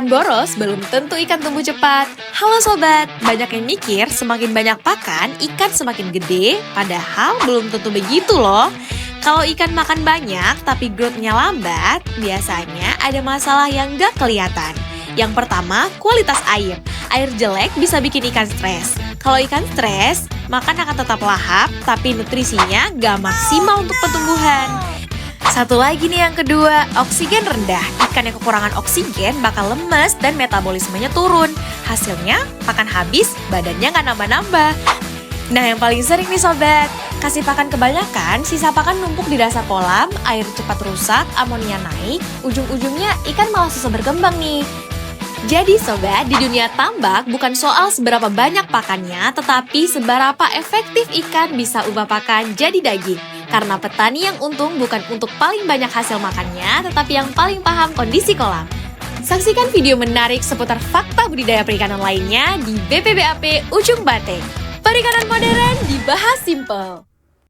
Pakan boros belum tentu ikan tumbuh cepat. Halo sobat, banyak yang mikir semakin banyak pakan, ikan semakin gede, padahal belum tentu begitu loh. Kalau ikan makan banyak tapi growth-nya lambat, biasanya ada masalah yang gak kelihatan. Yang pertama, kualitas air. Air jelek bisa bikin ikan stres. Kalau ikan stres, makan akan tetap lahap, tapi nutrisinya gak maksimal untuk pertumbuhan. Satu lagi nih yang kedua, oksigen rendah. Ikan yang kekurangan oksigen bakal lemes dan metabolismenya turun. Hasilnya, pakan habis, badannya nggak nambah-nambah. Nah yang paling sering nih sobat, kasih pakan kebanyakan, sisa pakan numpuk di dasar kolam, air cepat rusak, amonia naik, ujung-ujungnya ikan malah susah berkembang nih. Jadi sobat, di dunia tambak bukan soal seberapa banyak pakannya, tetapi seberapa efektif ikan bisa ubah pakan jadi daging. Karena petani yang untung bukan untuk paling banyak hasil makannya, tetapi yang paling paham kondisi kolam. Saksikan video menarik seputar fakta budidaya perikanan lainnya di BPBAP Ujung Bate. Perikanan modern dibahas simple.